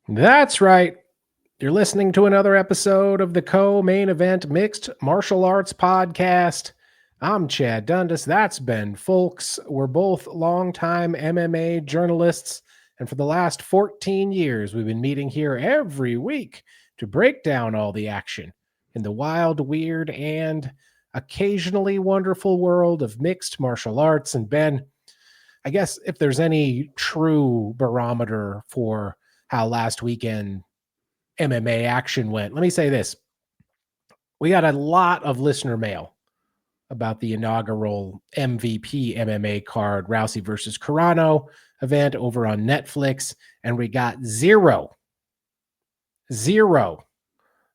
That's right. You're listening to another episode of the co-main event mixed martial arts podcast. I'm Chad Dundas. That's Ben Folks. We're both longtime MMA journalists. And for the last 14 years, we've been meeting here every week to break down all the action in the wild, weird, and occasionally wonderful world of mixed martial arts. And Ben, I guess if there's any true barometer for how last weekend MMA action went, let me say this. We got a lot of listener mail about the inaugural MVP MMA card, Rousey versus Carano event over on Netflix, and we got zero,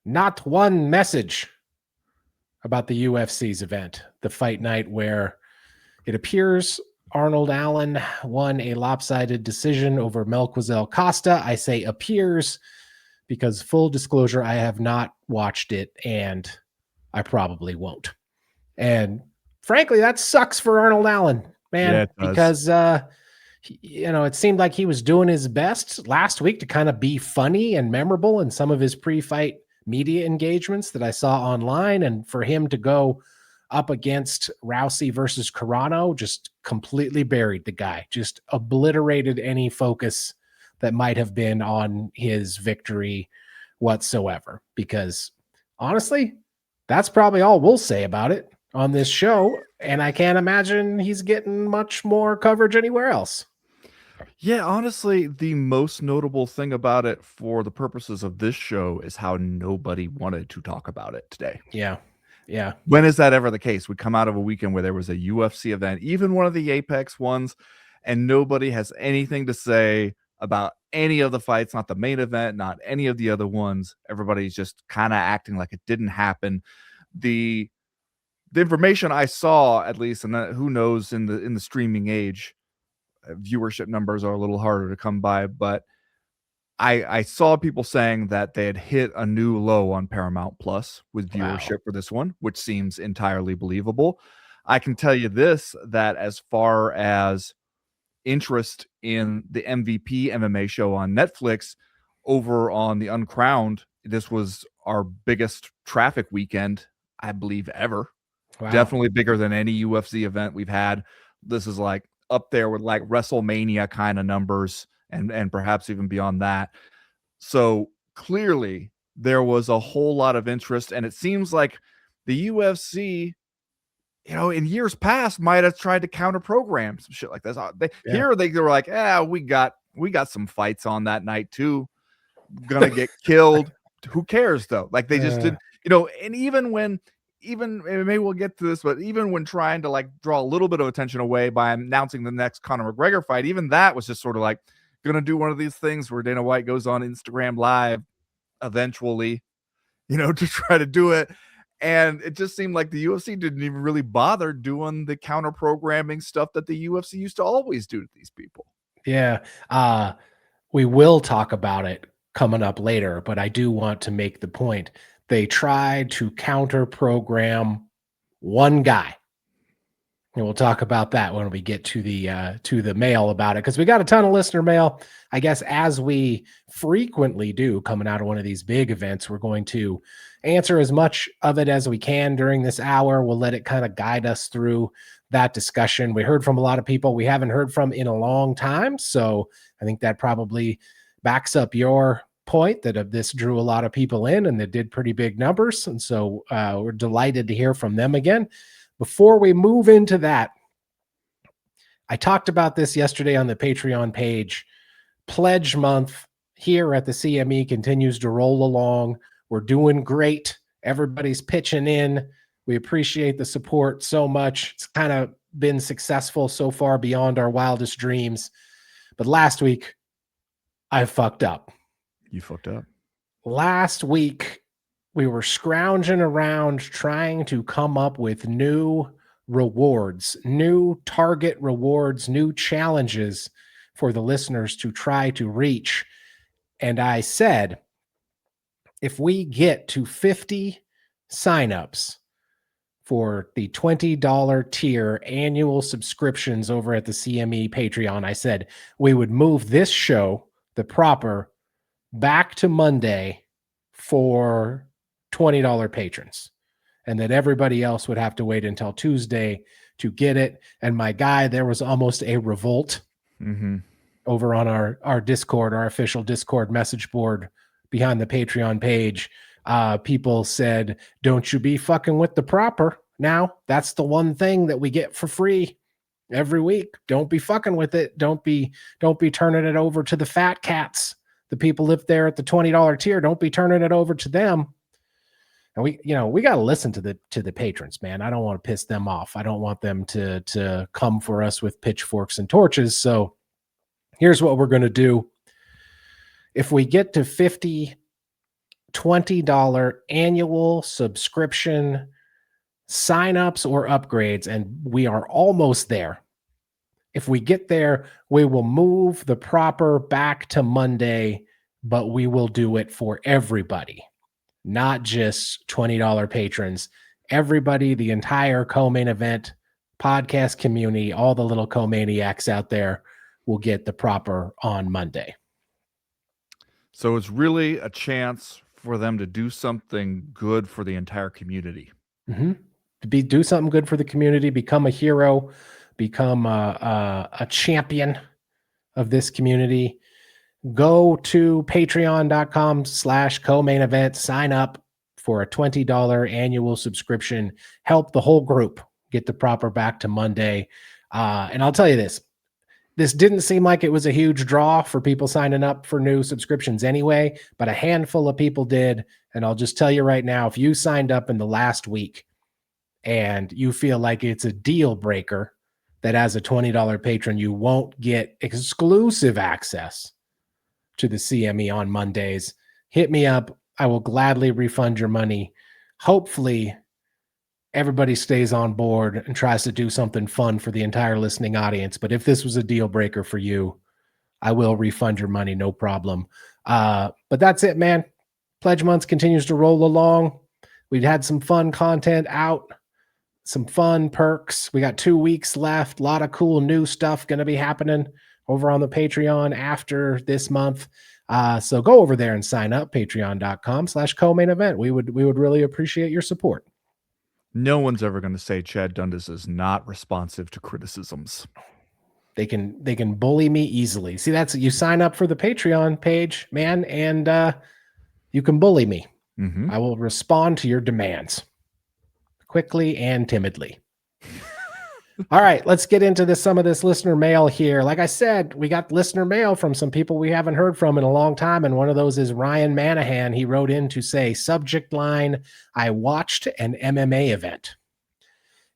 not one message about the UFC's event, the fight night where it appears Arnold Allen won a lopsided decision over Melquizael Costa. I say appears because, full disclosure, I have not watched it and I probably won't. And frankly, that sucks for Arnold Allen, man, Yeah, it does. because it seemed like he was doing his best last week to kind of be funny and memorable in some of his pre-fight media engagements that I saw online, and for him to go up against Rousey versus Carano just completely buried the guy, just obliterated any focus that might have been on his victory whatsoever. Because honestly, that's probably all we'll say about it on this show. And I can't imagine he's getting much more coverage anywhere else. Yeah, honestly, the most notable thing about it for the purposes of this show is how nobody wanted to talk about it today. Yeah. Yeah. When is that ever the case? We come out of a weekend where there was a UFC event, even one of the Apex ones, and nobody has anything to say about any of the fights, not the main event, not any of the other ones. Everybody's just kind of acting like it didn't happen. The information I saw, at least, and who knows in the streaming age, viewership numbers are a little harder to come by, but I saw people saying that they had hit a new low on Paramount Plus with viewership for this one, which seems entirely believable. I can tell you this, that as far as interest in the MVP MMA show on Netflix, over on the Uncrowned, this was our biggest traffic weekend, I believe, ever. Wow. Definitely bigger than any UFC event we've had. This is like up there with like WrestleMania kind of numbers, and perhaps even beyond that. So clearly there was a whole lot of interest, and it seems like the UFC, in years past might have tried to counter program some shit like this. They were like, we got some fights on that night too. Gonna get killed. Who cares though? Like they just did, and even maybe we'll get to this, but even when trying to like draw a little bit of attention away by announcing the next Conor McGregor fight, even that was just sort of like gonna do one of these things where Dana White goes on Instagram Live eventually, to try to do it. And it just seemed like the UFC didn't even really bother doing the counter programming stuff that the UFC used to always do to these people. Yeah. We will talk about it coming up later, but I do want to make the point. They tried to counter program one guy. And we'll talk about that when we get to the mail about it, because we got a ton of listener mail. I guess as we frequently do coming out of one of these big events, we're going to answer as much of it as we can during this hour. We'll let it kind of guide us through that discussion. We heard from a lot of people we haven't heard from in a long time. So I think that probably backs up your point that this drew a lot of people in and that did pretty big numbers. And so we're delighted to hear from them again. Before we move into that, I talked about this yesterday on the Patreon page. Pledge month here at the CME continues to roll along. We're doing great. Everybody's pitching in. We appreciate the support so much. It's kind of been successful so far beyond our wildest dreams. But last week, I fucked up. You fucked up. Last week, we were scrounging around trying to come up with new rewards, new target rewards, new challenges for the listeners to try to reach. And I said, if we get to 50 signups for the $20 tier annual subscriptions over at the CME Patreon, I said we would move this show, the proper back to Monday for $20 patrons, and that everybody else would have to wait until Tuesday to get it. And my guy, there was almost a revolt over on our Discord, our official Discord message board behind the Patreon page. People said, don't you be fucking with the proper. Now, that's the one thing that we get for free every week. Don't be fucking with it. Don't be turning it over to the fat cats. The people up there at the $20 tier, don't be turning it over to them. And we got to listen to the patrons, man. I don't want to piss them off. I don't want them to come for us with pitchforks and torches. So here's what we're going to do. If we get to 50 $20 annual subscription signups or upgrades, and we are almost there. If we get there, we will move the proper back to Monday, but we will do it for everybody, not just $20 patrons. Everybody, the entire co-main event podcast community, all the little co-maniacs out there will get the proper on Monday. So it's really a chance for them to do something good for the entire community. Do something good for the community, become a hero, become a champion of this community. Go to patreon.com/co-main event, sign up for a $20 annual subscription, help the whole group get the proper back to Monday. And I'll tell you this didn't seem like it was a huge draw for people signing up for new subscriptions anyway, but a handful of people did. And I'll just tell you right now, if you signed up in the last week and you feel like it's a deal breaker that as a $20 patron, you won't get exclusive access to the CME on Mondays, hit me up. I will gladly refund your money. Hopefully, everybody stays on board and tries to do something fun for the entire listening audience. But if this was a deal breaker for you, I will refund your money, no problem. But that's it, man. Pledge Month continues to roll along. We've had some fun content out, some fun perks. We got 2 weeks left. A lot of cool new stuff going to be happening over on the Patreon after this month. So go over there and sign up, patreon.com/co-main event. We would really appreciate your support. No one's ever going to say Chad Dundas is not responsive to criticisms. They can bully me easily. See, that's you sign up for the Patreon page, man, and you can bully me. I will respond to your demands quickly and timidly. All right, let's get into some of this listener mail here. Like I said, we got listener mail from some people we haven't heard from in a long time, and one of those is Ryan Manahan. He wrote in to say, subject line, I watched an MMA event.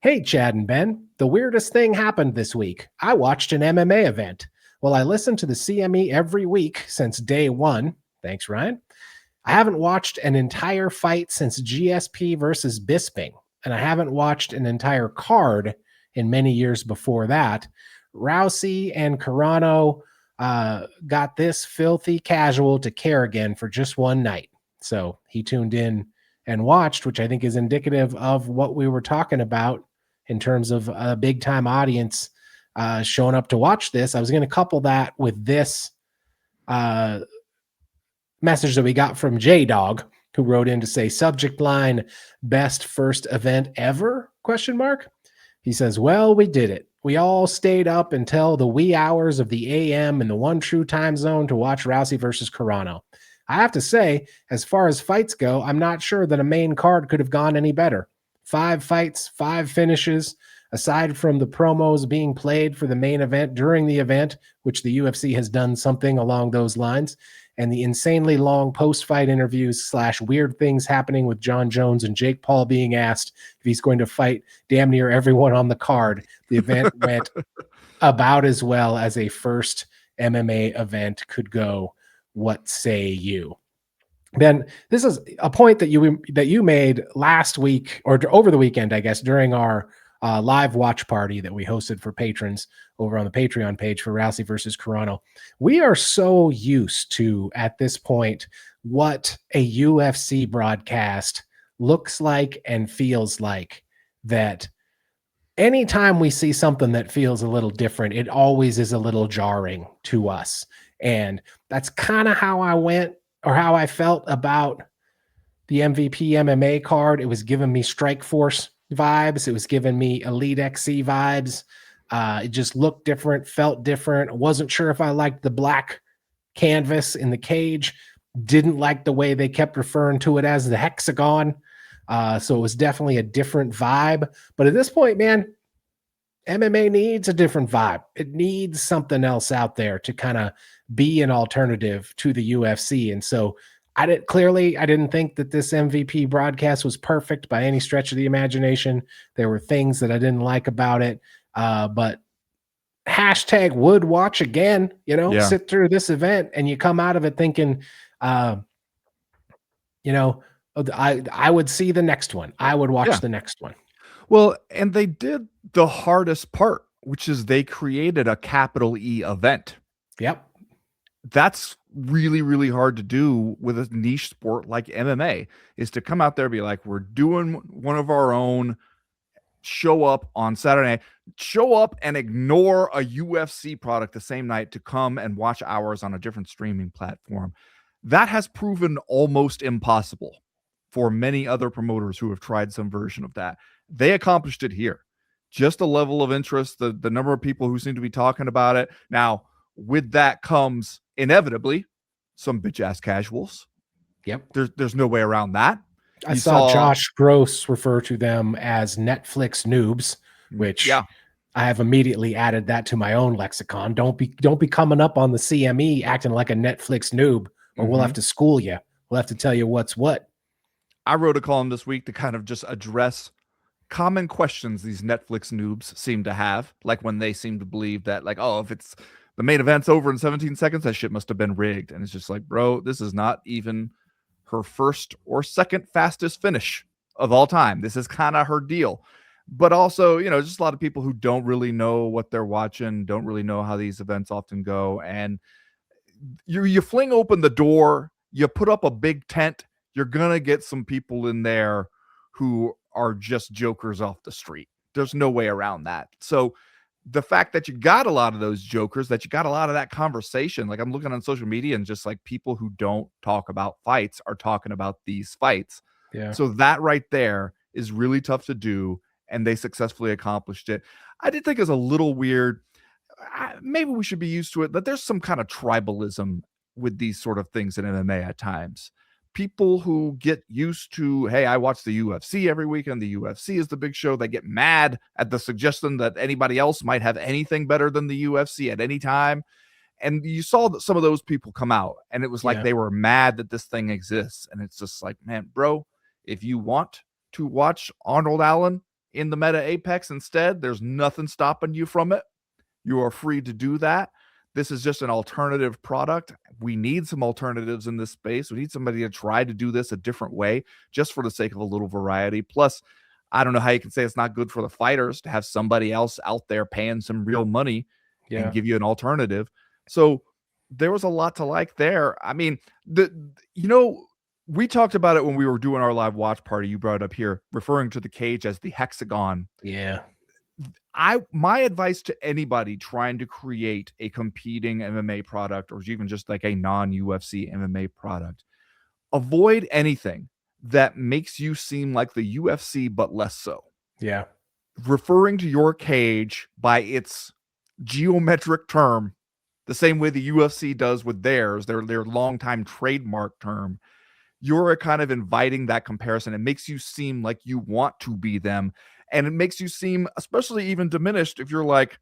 Hey, Chad and Ben, the weirdest thing happened this week. I watched an MMA event. Well, I listen to the CME every week since day one. Thanks, Ryan. I haven't watched an entire fight since GSP versus Bisping, and I haven't watched an entire card in many years before that. Rousey and Carano got this filthy casual to care again for just one night. So he tuned in and watched, which I think is indicative of what we were talking about in terms of a big time audience showing up to watch this. I was going to couple that with this message that we got from J-Dog, who wrote in to say, subject line, best first event ever? ? He says, well, we did it. We all stayed up until the wee hours of the AM in the one true time zone to watch Rousey versus Carano. I have to say, as far as fights go, I'm not sure that a main card could have gone any better. 5 fights, 5 finishes, aside from the promos being played for the main event during the event, which the UFC has done something along those lines, and the insanely long post-fight interviews / weird things happening with John Jones and Jake Paul being asked if he's going to fight damn near everyone on the card. The event went about as well as a first MMA event could go. What say you? Ben, this is a point that you made last week or over the weekend, I guess, during our live watch party that we hosted for patrons over on the Patreon page for Rousey versus Carano. We are so used to, at this point, what a UFC broadcast looks like and feels like, that anytime we see something that feels a little different, it always is a little jarring to us. And that's kind of how I went or how I felt about the MVP MMA card. It was giving me Strike Force vibes. It was giving me Elite XC vibes. It just looked different, felt different. I wasn't sure if I liked the black canvas in the cage. Didn't like the way they kept referring to it as the hexagon. So it was definitely a different vibe. But at this point, man, MMA needs a different vibe. It needs something else out there to kind of be an alternative to the UFC. And so I didn't think that this MVP broadcast was perfect by any stretch of the imagination. There were things that I didn't like about it. But hashtag would watch again, Yeah. sit through this event and you come out of it thinking, I would see the next one. I would watch the next one. Well, and they did the hardest part, which is they created a capital E event. Yep. That's really, really hard to do with a niche sport like MMA, is to come out there and be like, we're doing one of our own, show up on Saturday night, show up and ignore a UFC product the same night to come and watch ours on a different streaming platform. That has proven almost impossible for many other promoters who have tried some version of that. They accomplished it here. Just the level of interest, the number of people who seem to be talking about it. Now, with that comes inevitably some bitch ass casuals. Yep. There's no way around that. I saw Josh Gross refer to them as Netflix noobs, which I have immediately added that to my own lexicon. Don't be coming up on the CME acting like a Netflix noob, or we'll have to school you. We'll have to tell you what's what. I wrote a column this week to kind of just address common questions these Netflix noobs seem to have, like when they seem to believe that, like, oh, if it's the main event's over in 17 seconds, that shit must have been rigged. And it's just like, bro, this is not even her first or second fastest finish of all time. This is kind of her deal. But also, just a lot of people who don't really know what they're watching, don't really know how these events often go. And you fling open the door, you put up a big tent, you're going to get some people in there who are just jokers off the street. There's no way around that. So the fact that you got a lot of those jokers, that you got a lot of that conversation, like I'm looking on social media and just like people who don't talk about fights are talking about these fights. Yeah. So that right there is really tough to do. And they successfully accomplished it. I did think it was a little weird. Maybe we should be used to it, but there's some kind of tribalism with these sort of things in MMA at times. People who get used to, hey, I watch the UFC every weekend. The UFC is the big show. They get mad at the suggestion that anybody else might have anything better than the UFC at any time. And you saw that some of those people come out and it was like they were mad that this thing exists. And it's just like, man, bro, if you want to watch Arnold Allen in the Meta Apex instead, there's nothing stopping you from it. You are free to do that. This is just an alternative product. We need some alternatives in this space. We need somebody to try to do this a different way, just for the sake of a little variety. Plus, I don't know how you can say it's not good for the fighters to have somebody else out there paying some real money and give you an alternative. So there was a lot to like there. I mean, we talked about it when we were doing our live watch party. You brought it up here, referring to the cage as the hexagon. Yeah. My advice to anybody trying to create a competing MMA product, or even just like a non-UFC MMA product, avoid anything that makes you seem like the UFC, but less so. Yeah. Referring to your cage by its geometric term, the same way the UFC does with theirs, their longtime trademark term, you're kind of inviting that comparison. It makes you seem like you want to be them. And it makes you seem especially even diminished if you're like,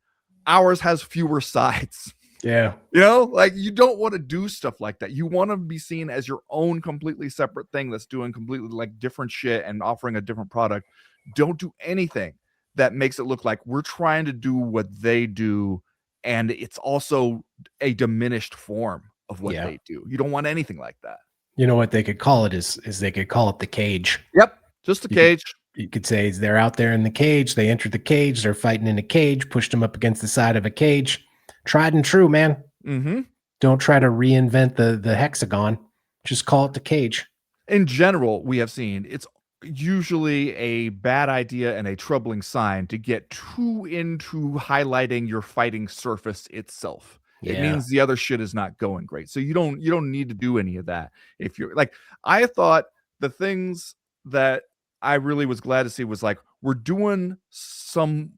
ours has fewer sides. Yeah. Like you don't want to do stuff like that. You want to be seen as your own completely separate thing that's doing completely like different shit and offering a different product. Don't do anything that makes it look like we're trying to do what they do. And it's also a diminished form of what they do. You don't want anything like that. You know what they could call it is they could call it the cage. Yep. Just the cage. You could say they're out there in the cage. They entered the cage. They're fighting in a cage, pushed them up against the side of a cage. Tried and true, man. Mm-hmm. Don't try to reinvent the hexagon. Just call it the cage. In general, we have seen it's usually a bad idea and a troubling sign to get too into highlighting your fighting surface itself. It Yeah. means the other shit is not going great. So you don't need to do any of that. If you're like, I thought the things that I really was glad to see was like, we're doing some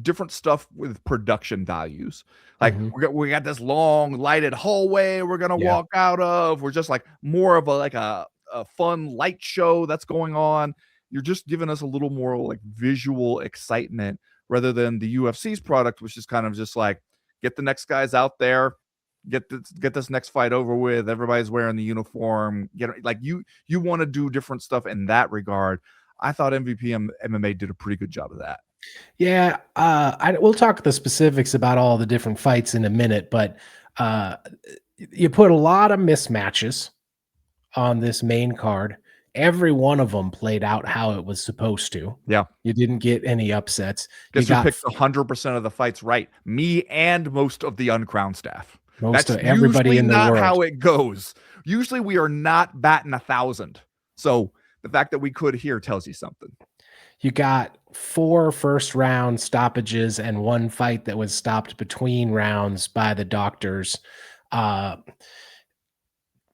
different stuff with production values. Like Mhm. we got this long lighted hallway we're gonna Yeah. walk out of. We're just like more of a fun light show that's going on. You're just giving us a little more like visual excitement rather than the UFC's product, which is kind of just like, get the next guys out there, get this next fight over with. Everybody's wearing the uniform. Get like you want to do different stuff in that regard. I thought MVP MMA did a pretty good job of that. Yeah, we'll talk the specifics about all the different fights in a minute, but uh, you put a lot of mismatches on this main card. Every one of them played out how it was supposed to. Yeah. You didn't get any upsets. You Guess who got picked 100% of the fights right? Me and most of the uncrowned staff. most That's of everybody usually in the not world. how it goes. Usually we are not batting 1,000. So the fact that we could here tells you something. You got 4 first-round stoppages and 1 fight that was stopped between rounds by the doctors. Uh,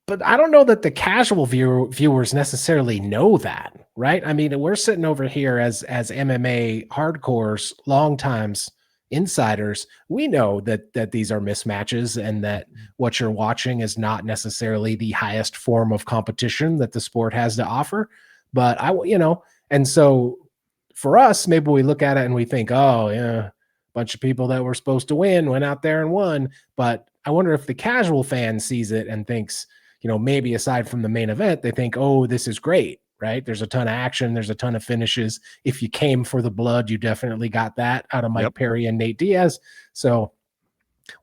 but I don't know that the casual viewers necessarily know that, right? I mean, we're sitting over here as MMA hardcores, long times insiders. We know that these are mismatches and that what you're watching is not necessarily the highest form of competition that the sport has to offer. But and so for us, maybe we look at it and we think, oh yeah, a bunch of people that were supposed to win went out there and won. But I wonder if the casual fan sees it and thinks, maybe aside from the main event, they think, oh, this is great, right? There's a ton of action. There's a ton of finishes. If you came for the blood, you definitely got that out of Yep. Mike Perry and Nate Diaz. So,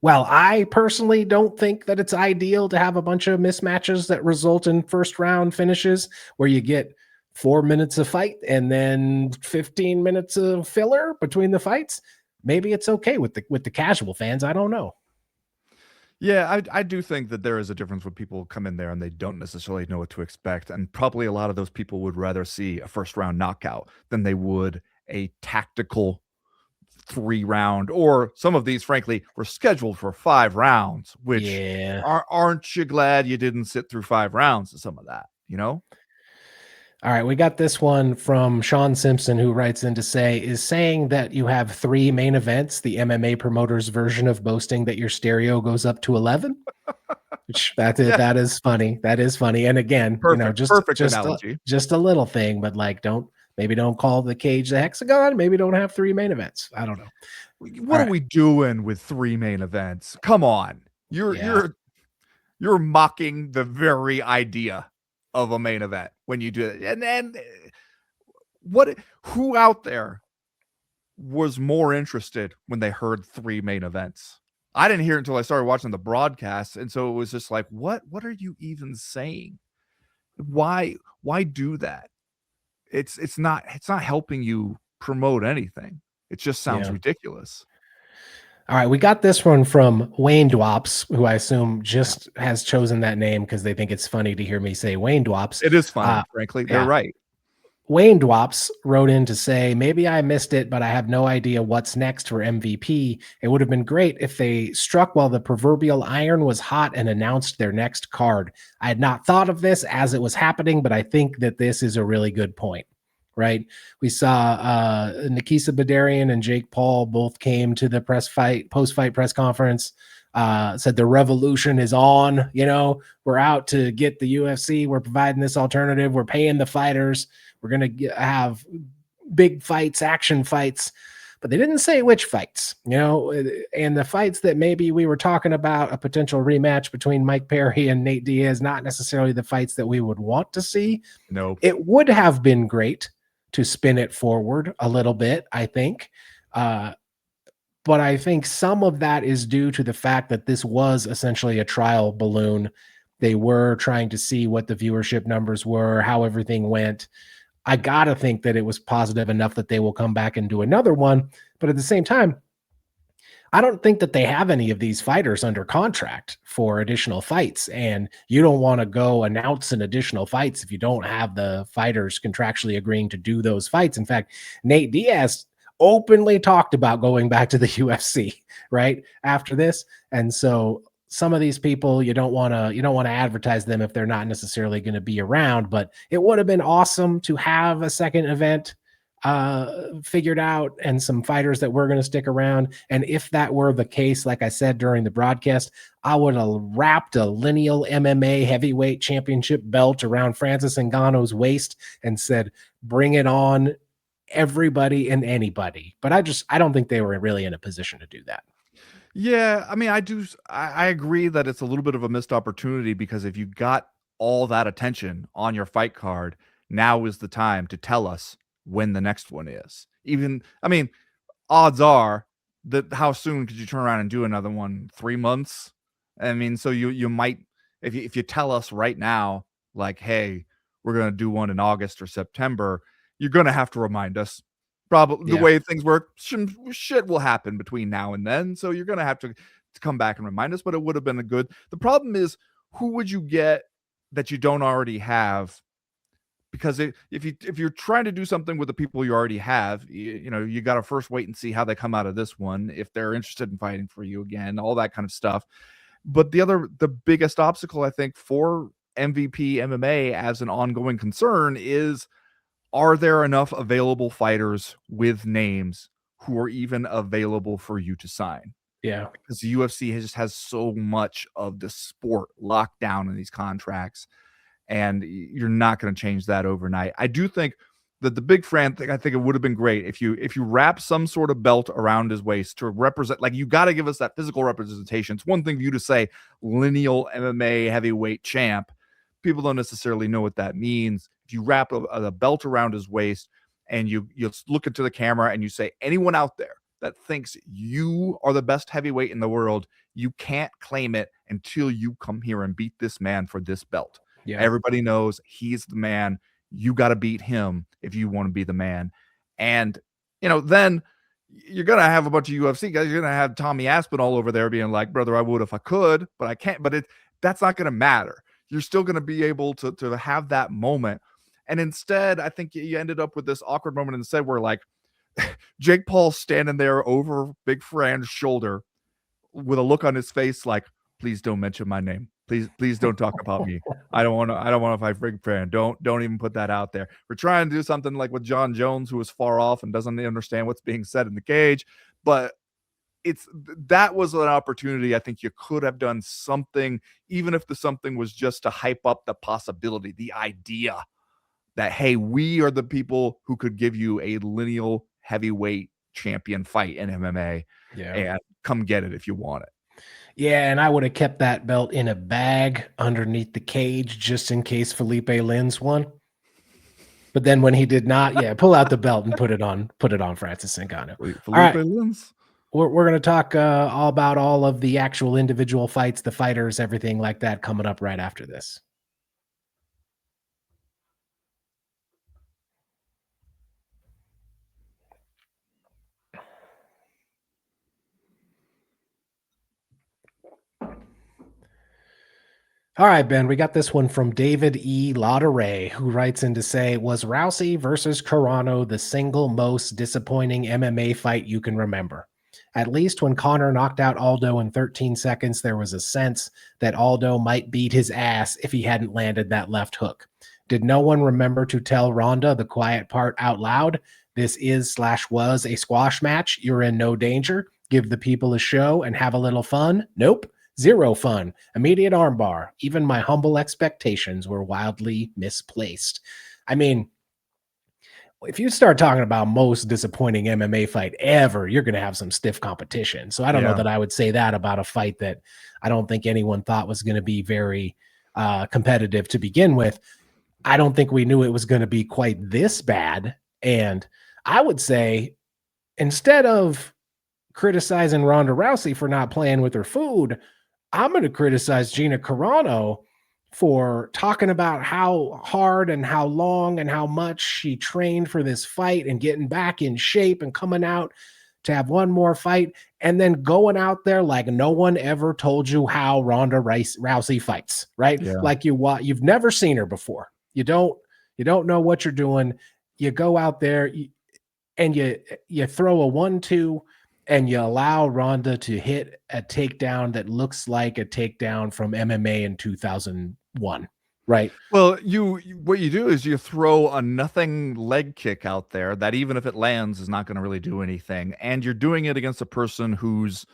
well, I personally don't think that it's ideal to have a bunch of mismatches that result in first round finishes where you get 4 minutes of fight and then 15 minutes of filler between the fights. Maybe it's okay with the casual fans. I don't know. Yeah, I do think that there is a difference when people come in there and they don't necessarily know what to expect. And probably a lot of those people would rather see a first round knockout than they would a tactical 3 round, or some of these, frankly, were scheduled for 5 rounds, which Yeah. aren't you glad you didn't sit through 5 rounds of some of that, you know? All right, we got this one from Sean Simpson, who writes in to say, is saying that you have 3 main events the MMA promoter's version of boasting that your stereo goes up to 11? Which Yeah, that is funny. That is funny. And again, perfect analogy. just a little thing, but like don't call the cage the hexagon. Maybe don't have 3 main events. I don't know. What All are right. we doing with 3 main events? Come on. You're Yeah. you're you're mocking the very idea of a main event when you do it. And then what who out there was more interested when they heard 3 main events? I didn't hear it until I started watching the broadcast, and so it was just like, what are you even saying? Why do that? It's not helping you promote anything. It just sounds Yeah. ridiculous. All right, we got this one from Wayne Dwops, who I assume just has chosen that name because they think it's funny to hear me say Wayne Dwops. It is Uh, funny, frankly. They're yeah, right. Wayne Dwops wrote in to say, maybe I missed it, but I have no idea what's next for MVP. It would have been great if they struck while the proverbial iron was hot and announced their next card. I had not thought of this as it was happening, but I think that this is a really good point, right? We saw Nikisa Badarian and Jake Paul both came to the post-fight press conference, said the revolution is on. We're out to get the UFC. We're providing this alternative. We're paying the fighters. We're going to have big fights, action fights, but they didn't say which fights, and the fights that maybe we were talking about, a potential rematch between Mike Perry and Nate Diaz, not necessarily the fights that we would want to see. No. It would have been great to spin it forward a little bit, I think. But I think some of that is due to the fact that this was essentially a trial balloon. They were trying to see what the viewership numbers were, how everything went. I got to think that it was positive enough that they will come back and do another one. But at the same time, I don't think that they have any of these fighters under contract for additional fights. And you don't want to go announce an additional fights if you don't have the fighters contractually agreeing to do those fights. In fact, Nate Diaz openly talked about going back to the UFC, right? After this. And so some of these people you don't want to advertise them if they're not necessarily going to be around, but it would have been awesome to have a second event figured out and some fighters that were going to stick around. And if that were the case, like I said during the broadcast, I would have wrapped a lineal MMA heavyweight championship belt around Francis Ngannou's waist and said, bring it on, everybody and anybody. But I don't think they were really in a position to do that. Yeah, I mean, I agree that it's a little bit of a missed opportunity because if you got all that attention on your fight card, now is the time to tell us when the next one is. Even, I mean, odds are that how soon could you turn around and do another one? 3 months? I mean, so you might if you tell us right now, like, hey, we're gonna do one in August or September, you're gonna have to remind us. Probably the Yeah. way things work, some shit will happen between now and then. So you're gonna have to come back and remind us, but it would have been a good. The problem is, who would you get that you don't already have? Because if you're trying to do something with the people you already have, you know, you got to first wait and see how they come out of this one, if they're interested in fighting for you again, all that kind of stuff. But the biggest obstacle I think for MVP MMA as an ongoing concern is, are there enough available fighters with names who are even available for you to sign? Yeah. Because the UFC just has so much of the sport locked down in these contracts, and you're not going to change that overnight. I do think that the big Fran thing, I think it would have been great if you wrap some sort of belt around his waist to represent, like, you got to give us that physical representation. It's one thing for you to say lineal MMA heavyweight champ. People don't necessarily know what that means. If you wrap a belt around his waist and you look into the camera and you say, anyone out there that thinks you are the best heavyweight in the world, you can't claim it until you come here and beat this man for this belt. Yeah. Everybody knows he's the man. You got to beat him if you want to be the man. And, you know, then you're going to have a bunch of UFC guys. You're going to have Tommy Aspinall over there being like, brother, I would if I could, but I can't. But that's not going to matter. You're still going to be able to have that moment. And instead, I think you ended up with this awkward moment instead where, like, Jake Paul's standing there over Big Fran's shoulder with a look on his face like, please don't mention my name. Please don't talk about me. I don't want to fight Big Fran. Don't even put that out there. We're trying to do something like with John Jones, who is far off and doesn't understand what's being said in the cage. But that was an opportunity. I think you could have done something, even if the something was just to hype up the possibility, the idea that, hey, we are the people who could give you a lineal heavyweight champion fight in MMA. Yeah. And come get it if you want it. Yeah, and I would have kept that belt in a bag underneath the cage just in case Philipe Lins won. But then when he did not, pull out the belt and put it on Francis Ngannou. Wait, All right, Lins? we're going to talk all about all of the actual individual fights, the fighters, everything like that coming up right after this. All right, Ben, we got this one from David E. Lauderay, who writes in to say, was Rousey versus Carano the single most disappointing MMA fight you can remember? At least when Conor knocked out Aldo in 13 seconds, there was a sense that Aldo might beat his ass if he hadn't landed that left hook. Did no one remember to tell Ronda the quiet part out loud? This is/was a squash match. You're in no danger. Give the people a show and have a little fun. Nope. Zero fun. Immediate armbar. Even my humble expectations were wildly misplaced. I mean, if you start talking about most disappointing MMA fight ever, you're going to have some stiff competition. So I don't know that I would say that about a fight that I don't think anyone thought was going to be very competitive to begin with. I don't think we knew it was going to be quite this bad. And I would say, instead of criticizing Ronda Rousey for not playing with her food, I'm going to criticize Gina Carano for talking about how hard and how long and how much she trained for this fight and getting back in shape and coming out to have one more fight and then going out there like no one ever told you how Ronda Rousey fights, right? Yeah. Like you've never seen her before. You don't know what you're doing. You go out there. and you throw a 1-2 and you allow Ronda to hit a takedown that looks like a takedown from MMA in 2001, right? Well, what you do is you throw a nothing leg kick out there that even if it lands is not going to really do anything, and you're doing it against a person whose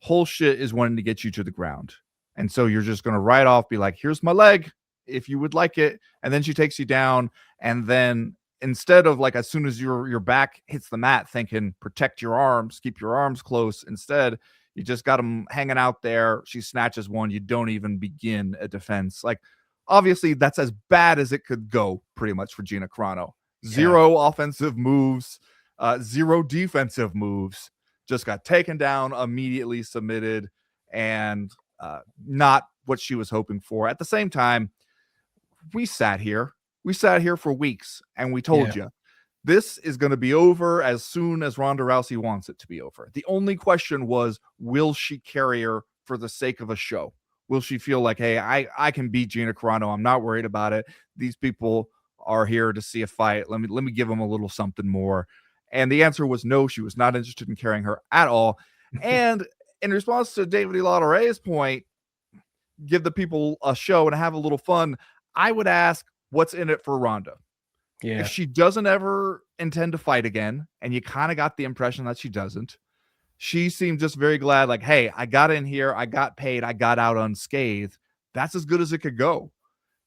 whole shit is wanting to get you to the ground. And so you're just going to right off be like, "Here's my leg if you would like it." And then she takes you down, and then instead of like as soon as your back hits the mat thinking protect your arms, keep your arms close, instead you just got them hanging out there. She snatches one, you don't even begin a defense. Like obviously that's as bad as it could go pretty much for Gina Carano. Yeah. Zero offensive moves, zero defensive moves, just got taken down, immediately submitted, and not what she was hoping for. At the same time, we sat here for weeks and we told Yeah. you this is going to be over as soon as Ronda Rousey wants it to be over. The only question was, will she carry her for the sake of a show? Will she feel like, hey, I can beat Gina Carano. I'm not worried about it. These people are here to see a fight. Let me give them a little something more. And the answer was no. She was not interested in carrying her at all. And in response to David Eladare's point, give the people a show and have a little fun. I would ask, what's in it for Ronda? If Yeah. she doesn't ever intend to fight again, and you kind of got the impression that she doesn't, she seemed just very glad, like, hey, I got in here, I got paid, I got out unscathed. That's as good as it could go.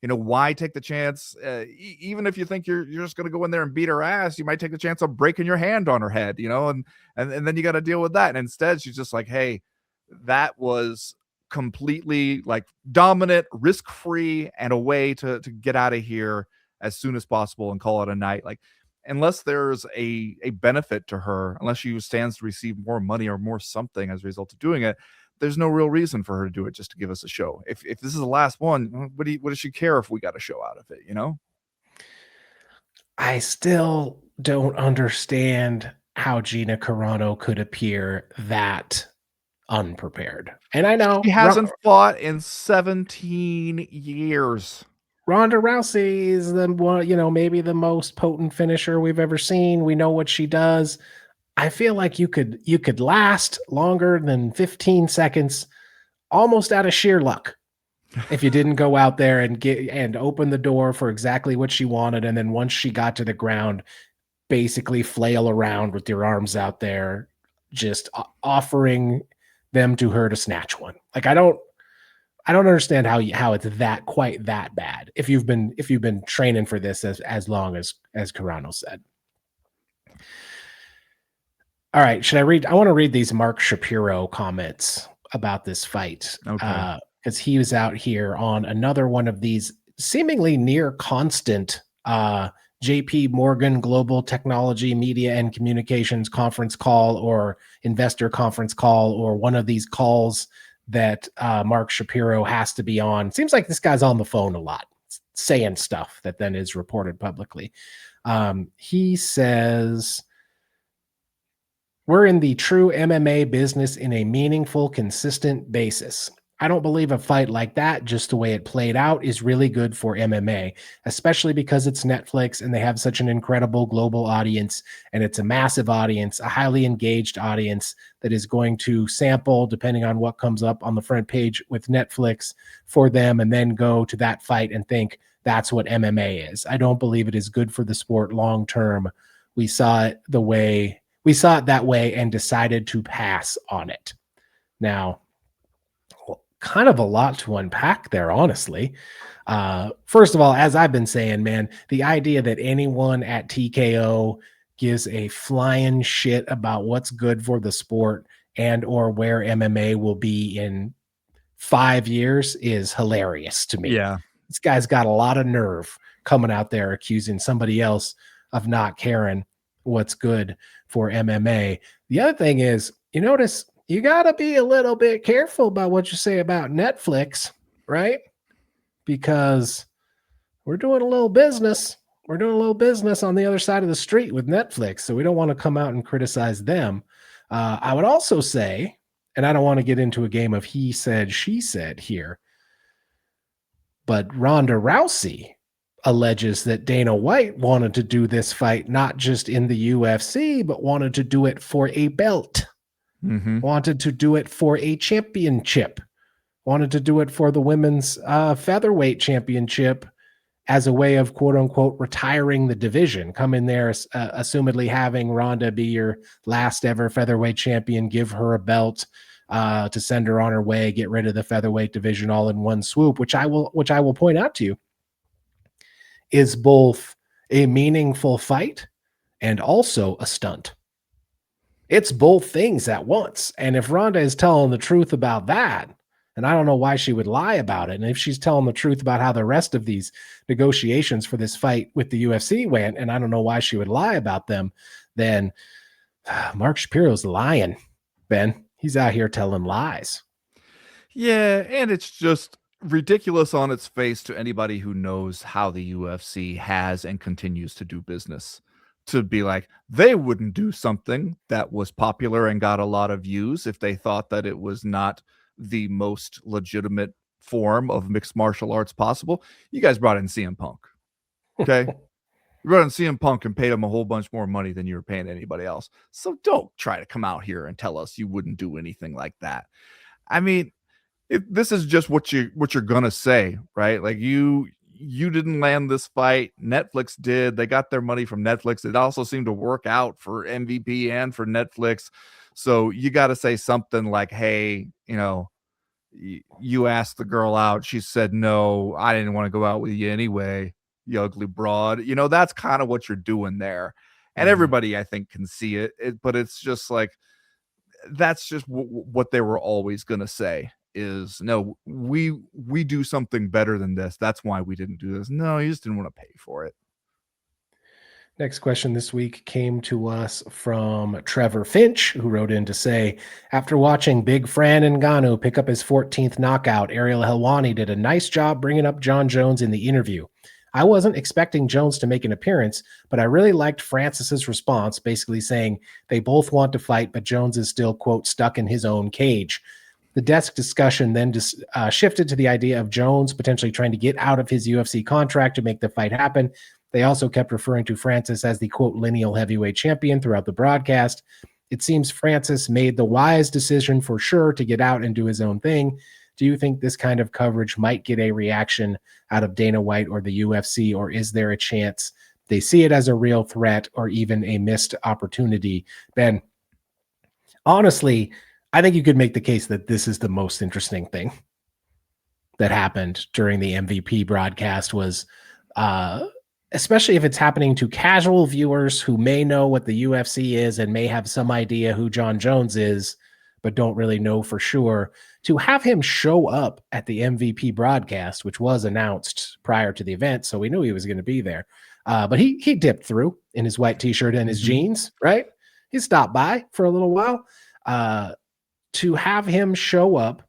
You know, why take the chance? Even if you think you're just going to go in there and beat her ass, you might take the chance of breaking your hand on her head, you know, and then you got to deal with that. And instead, she's just like, hey, that was completely like dominant, risk free, and a way to get out of here as soon as possible and call it a night. Like, unless there's a benefit to her, unless she stands to receive more money or more something as a result of doing it, there's no real reason for her to do it just to give us a show. If this is the last one, what does she care if we got a show out of it, you know? I still don't understand how Gina Carano could appear that unprepared. And I She know hasn't fought in 17 years. Ronda Rousey is the one, maybe the most potent finisher we've ever seen. We know what she does. I feel like you could last longer than 15 seconds almost out of sheer luck if you didn't go out there and get and open the door for exactly what she wanted, and then once she got to the ground, basically flail around with your arms out there, just offering them to her to snatch one. Like I don't understand how it's that quite that bad if you've been training for this as long as Carano said. All right, should I read? I want to read these Mark Shapiro comments about this fight. Okay. Because he was out here on another one of these seemingly near constant JP Morgan Global Technology Media and Communications conference call or investor conference call, or one of these calls that Mark Shapiro has to be on. Seems like this guy's on the phone a lot, saying stuff that then is reported publicly. He says, we're in the true MMA business in a meaningful, consistent basis. I don't believe a fight like that, just the way it played out, is really good for MMA, especially because it's Netflix and they have such an incredible global audience, and it's a massive audience, a highly engaged audience that is going to sample, depending on what comes up on the front page with Netflix for them, and then go to that fight and think that's what MMA is. I don't believe it is good for the sport long term. We saw it that way and decided to pass on it. Now, kind of a lot to unpack there, honestly. First of all, as I've been saying, man, the idea that anyone at TKO gives a flying shit about what's good for the sport and or where MMA will be in 5 years is hilarious to me. Yeah. This guy's got a lot of nerve coming out there accusing somebody else of not caring what's good for MMA. The other thing is, you notice you got to be a little bit careful about what you say about Netflix, right? Because we're doing a little business. We're doing a little business on the other side of the street with Netflix, so we don't want to come out and criticize them. I would also say, and I don't want to get into a game of he said, she said here, but Ronda Rousey alleges that Dana White wanted to do this fight not just in the UFC, but wanted to do it for a belt, wanted to do it for a championship, wanted to do it for the women's featherweight championship as a way of quote unquote retiring the division. Come in there, assumedly having Ronda be your last ever featherweight champion, give her a belt to send her on her way, get rid of the featherweight division all in one swoop, which I will point out to you is both a meaningful fight and also a stunt. It's both things at once. And if Ronda is telling the truth about that, and I don't know why she would lie about it, and if she's telling the truth about how the rest of these negotiations for this fight with the UFC went, and I don't know why she would lie about them, then Mark Shapiro's lying, Ben. He's out here telling lies. Yeah, and it's just ridiculous on its face to anybody who knows how the UFC has and continues to do business. To be like, they wouldn't do something that was popular and got a lot of views if they thought that it was not the most legitimate form of mixed martial arts possible. You guys brought in CM Punk. Okay. You brought in CM Punk and paid him a whole bunch more money than you were paying anybody else. So don't try to come out here and tell us you wouldn't do anything like that. I mean, this is just what you're gonna say, right? Like you didn't land this fight. Netflix did. They got their money from Netflix. It also seemed to work out for MVP and for Netflix. So you got to say something like, hey, you asked the girl out. She said, no, I didn't want to go out with you anyway, you ugly broad. That's kind of what you're doing there. And everybody, I think, can see it. But it's just like, that's just what they were always going to say is, no, we do something better than this. That's why we didn't do this. No, you just didn't want to pay for it. Next question this week came to us from Trevor Finch, who wrote in to say, after watching Big Fran Ngannou pick up his 14th knockout, Ariel Helwani did a nice job bringing up Jon Jones in the interview. I wasn't expecting Jones to make an appearance, but I really liked Francis's response, basically saying they both want to fight, but Jones is still, quote, stuck in his own cage. The desk discussion then shifted to the idea of Jones potentially trying to get out of his UFC contract to make the fight happen. They also kept referring to Francis as the, quote, lineal heavyweight champion throughout the broadcast. It seems Francis made the wise decision for sure to get out and do his own thing. Do you think this kind of coverage might get a reaction out of Dana White or the UFC, or is there a chance they see it as a real threat or even a missed opportunity? Ben, honestly, I think you could make the case that this is the most interesting thing that happened during the MVP broadcast was, especially if it's happening to casual viewers who may know what the UFC is and may have some idea who Jon Jones is, but don't really know for sure, to have him show up at the MVP broadcast, which was announced prior to the event, so we knew he was going to be there. But he dipped through in his white t-shirt and his jeans, right? He stopped by for a little while. To have him show up,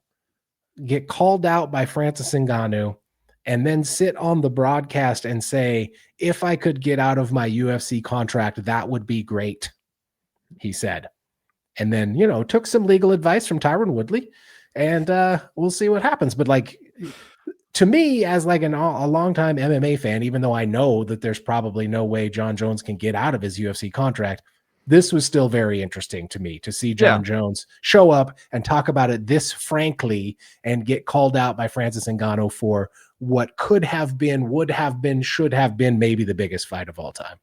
get called out by Francis Ngannou, and then sit on the broadcast and say, if I could get out of my UFC contract, that would be great, he said. And then, took some legal advice from Tyron Woodley, and we'll see what happens. But like, to me, as like a longtime MMA fan, even though I know that there's probably no way Jon Jones can get out of his UFC contract, this was still very interesting to me to see Jon Jones show up and talk about it this frankly and get called out by Francis Ngannou for what could have been, would have been, should have been maybe the biggest fight of all time.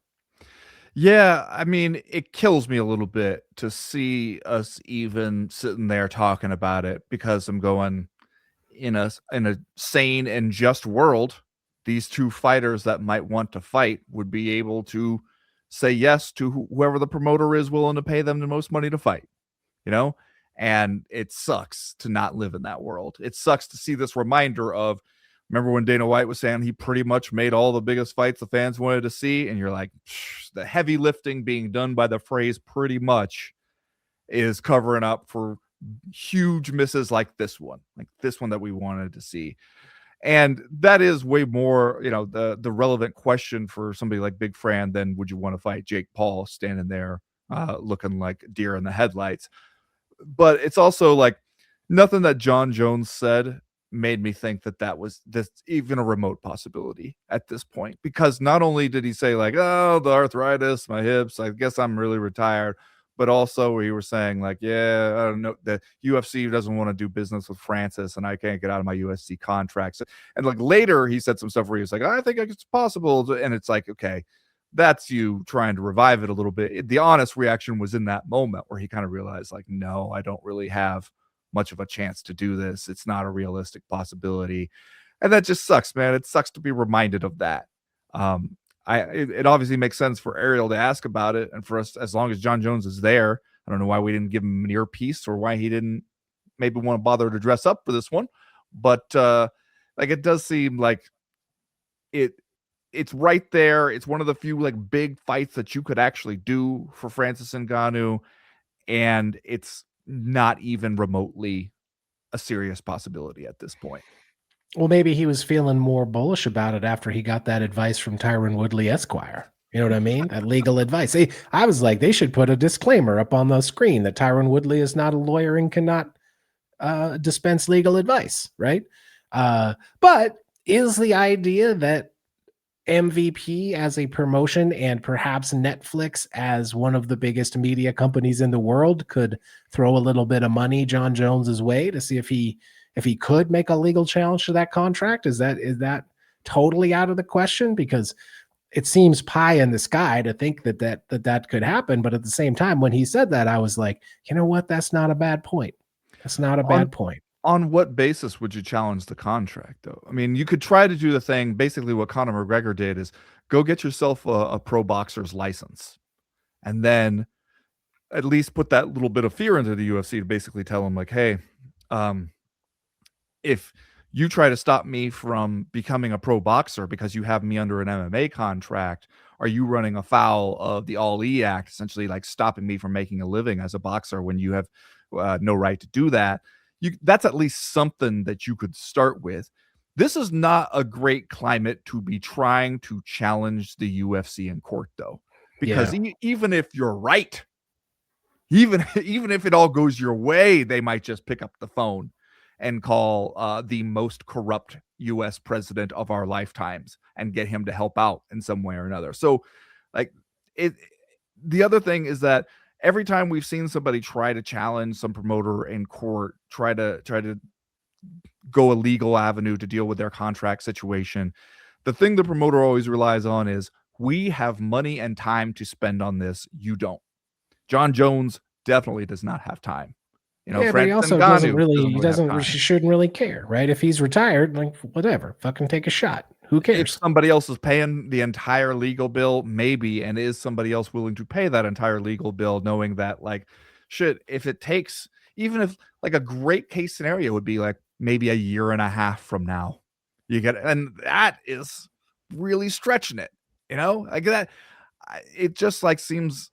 Yeah, I mean, it kills me a little bit to see us even sitting there talking about it, because I'm going, in a sane and just world, these two fighters that might want to fight would be able to say yes to whoever the promoter is willing to pay them the most money to fight, and it sucks to not live in that world. It sucks to see this reminder of, remember when Dana White was saying he pretty much made all the biggest fights the fans wanted to see, and you're like, the heavy lifting being done by the phrase pretty much is covering up for huge misses like this one that we wanted to see. And that is way more, the relevant question for somebody like Big Fran than would you want to fight Jake Paul standing there looking like deer in the headlights. But it's also like nothing that Jon Jones said made me think that was this even a remote possibility at this point. Because not only did he say like, oh, the arthritis, my hips, I guess I'm really retired, but also he was saying like, yeah, I don't know, the UFC doesn't want to do business with Francis, and I can't get out of my UFC contracts. And like later, he said some stuff where he was like, I think it's possible, and it's like, okay, that's you trying to revive it a little bit. The honest reaction was in that moment where he kind of realized like, no, I don't really have much of a chance to do this. It's not a realistic possibility. And that just sucks, man. It sucks to be reminded of that. It obviously makes sense for Ariel to ask about it, and for us, as long as John Jones is there. I don't know why we didn't give him an earpiece, or why he didn't maybe want to bother to dress up for this one. But like, it does seem like it's right there. It's one of the few like big fights that you could actually do for Francis Ngannou, and it's not even remotely a serious possibility at this point. Well, maybe he was feeling more bullish about it after he got that advice from Tyron Woodley Esquire. You know what I mean? That legal advice. I was like, they should put a disclaimer up on the screen that Tyron Woodley is not a lawyer and cannot dispense legal advice, right? But is the idea that MVP as a promotion and perhaps Netflix as one of the biggest media companies in the world could throw a little bit of money John Jones's way to see if he could make a legal challenge to that contract? Is that totally out of the question? Because it seems pie in the sky to think that could happen. But at the same time, when he said that, I was like, you know what? That's not a bad point. That's not a bad point. On what basis would you challenge the contract, though? I mean, you could try to do the thing. Basically, what Conor McGregor did is go get yourself a pro boxer's license, and then at least put that little bit of fear into the UFC to basically tell them like, hey, if you try to stop me from becoming a pro boxer because you have me under an MMA contract, are you running afoul of the All E Act, essentially like stopping me from making a living as a boxer when you have no right to do that? That's at least something that you could start with. This is not a great climate to be trying to challenge the UFC in court, though, because even if you're right, even if it all goes your way, they might just pick up the phone and call the most corrupt U.S. president of our lifetimes and get him to help out in some way or another. So, like, the other thing is that every time we've seen somebody try to challenge some promoter in court, try to go a legal avenue to deal with their contract situation, the thing the promoter always relies on is, we have money and time to spend on this. You don't. John Jones definitely does not have time. You know, but he also shouldn't really care, right? If he's retired, like, whatever, fucking take a shot. Who cares? If somebody else is paying the entire legal bill, maybe, and is somebody else willing to pay that entire legal bill, knowing that, like, shit, if it takes, even if like a great case scenario would be like maybe a year and a half from now, you get, and that is really stretching it, you know, like that. It just like seems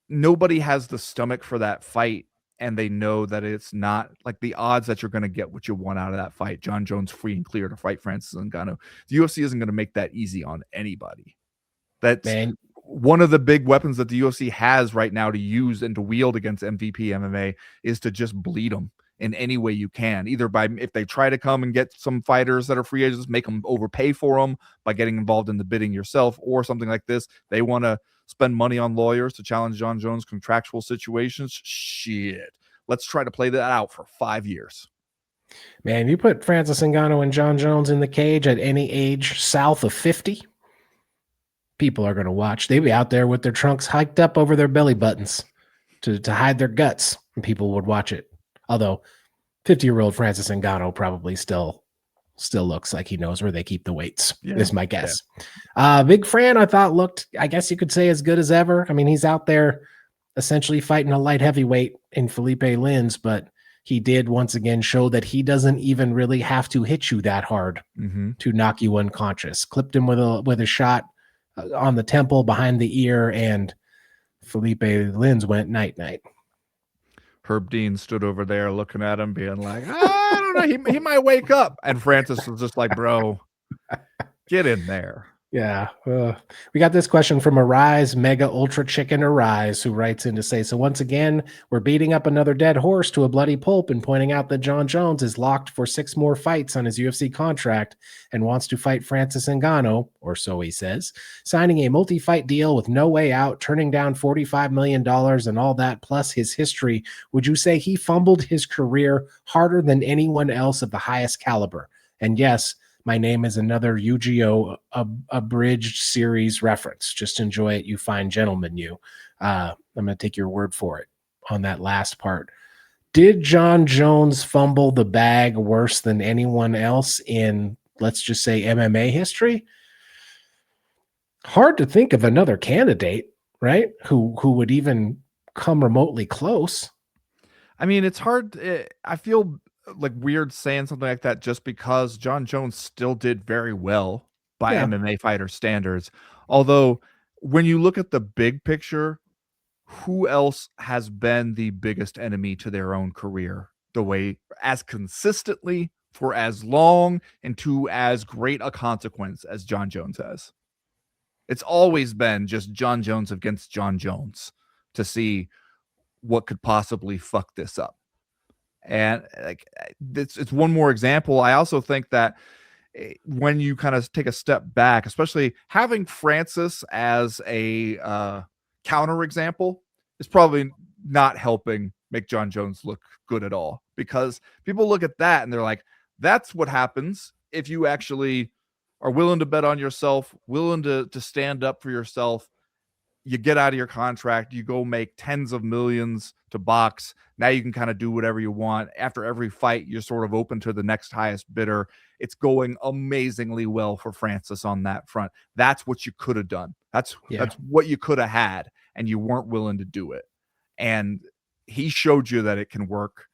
nobody has the stomach for that fight, and they know that it's not like the odds that you're going to get what you want out of that fight. John Jones free and clear to fight Francis Ngannou. The UFC isn't going to make that easy on anybody. That's one of the big weapons that the UFC has right now to use and to wield against MVP MMA is to just bleed them in any way you can. Either by, if they try to come and get some fighters that are free agents, make them overpay for them by getting involved in the bidding yourself, or something like this. They want to spend money on lawyers to challenge John Jones' contractual situations. Shit. Let's try to play that out for 5 years. Man, you put Francis Ngannou and John Jones in the cage at any age south of 50, people are going to watch. They'd be out there with their trunks hiked up over their belly buttons to hide their guts, and people would watch it. Although 50-year-old Francis Ngannou probably still looks like he knows where they keep the weights, is my guess. Big Fran, I thought, looked, I guess you could say, as good as ever. I mean, he's out there essentially fighting a light heavyweight in Philipe Lins, but he did once again show that he doesn't even really have to hit you that hard to knock you unconscious. Clipped him with a shot on the temple behind the ear, and Philipe Lins went night-night. Herb Dean stood over there looking at him, being like, I don't know, he might wake up. And Francis was just like, bro, get in there. Yeah. We got this question from Arise, Mega Ultra Chicken Arise, who writes in to say, so once again, we're beating up another dead horse to a bloody pulp and pointing out that John Jones is locked for 6 more fights on his UFC contract and wants to fight Francis Ngannou, or so he says, signing a multi-fight deal with no way out, turning down $45 million and all that, plus his history. Would you say he fumbled his career harder than anyone else of the highest caliber? And yes, my name is another Yu-Gi-Oh! Abridged series reference. Just enjoy it, you fine gentlemen. I'm going to take your word for it on that last part. Did John Jones fumble the bag worse than anyone else in, let's just say, MMA history? Hard to think of another candidate, right? Who would even come remotely close. I mean, it's hard. I feel like weird saying something like that just because John Jones still did very well by Yeah. MMA fighter standards. Although, when you look at the big picture, who else has been the biggest enemy to their own career the way as consistently for as long and to as great a consequence as John Jones has? It's always been just John Jones against John Jones to see what could possibly fuck this up. And like it's one more example. I also think that when you kind of take a step back, especially having Francis as a counter example is probably not helping make John Jones look good at all, because people look at that and they're like, that's what happens if you actually are willing to bet on yourself, willing to stand up for yourself. You get out of your contract, you go make tens of millions to box. Now you can kind of do whatever you want. After every fight, you're sort of open to the next highest bidder. It's going amazingly well for Francis on that front. That's what you could have done. That's what you could have had, and you weren't willing to do it. And he showed you that it can work.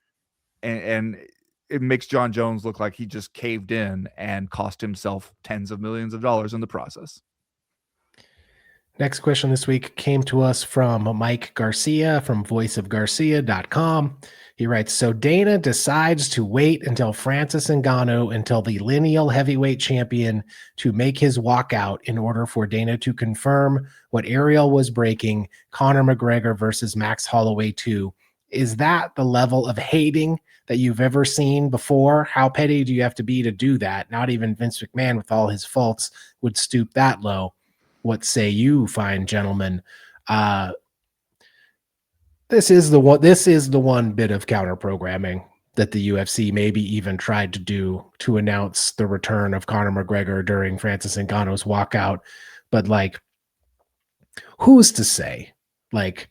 And it makes John Jones look like he just caved in and cost himself tens of millions of dollars in the process. Next question this week came to us from Mike Garcia from voiceofgarcia.com. He writes, so Dana decides to wait until Francis Ngannou, until the lineal heavyweight champion, to make his walkout in order for Dana to confirm what Ariel was breaking, Conor McGregor versus Max Holloway 2. Is that the level of hating that you've ever seen before? How petty do you have to be to do that? Not even Vince McMahon, with all his faults, would stoop that low. What say you, fine gentlemen? This is the one bit of counter programming that the UFC maybe even tried to do to announce the return of Conor McGregor during Francis Ngannou's walkout. But like, who's to say? Like,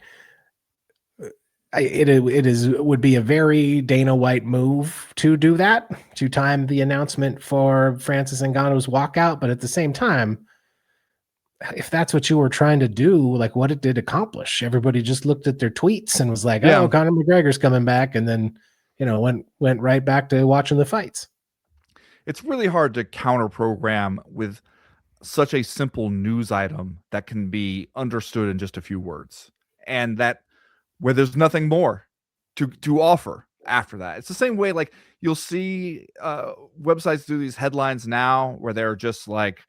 it would be a very Dana White move to do that, to time the announcement for Francis Ngannou's walkout. But at the same time, if that's what you were trying to do, like, what it did accomplish? Everybody just looked at their tweets and was like, "Oh, Conor McGregor's coming back," and then, went right back to watching the fights. It's really hard to counter program with such a simple news item that can be understood in just a few words, and that where there's nothing more to offer after that. It's the same way, like, you'll see websites do these headlines now where they're just like,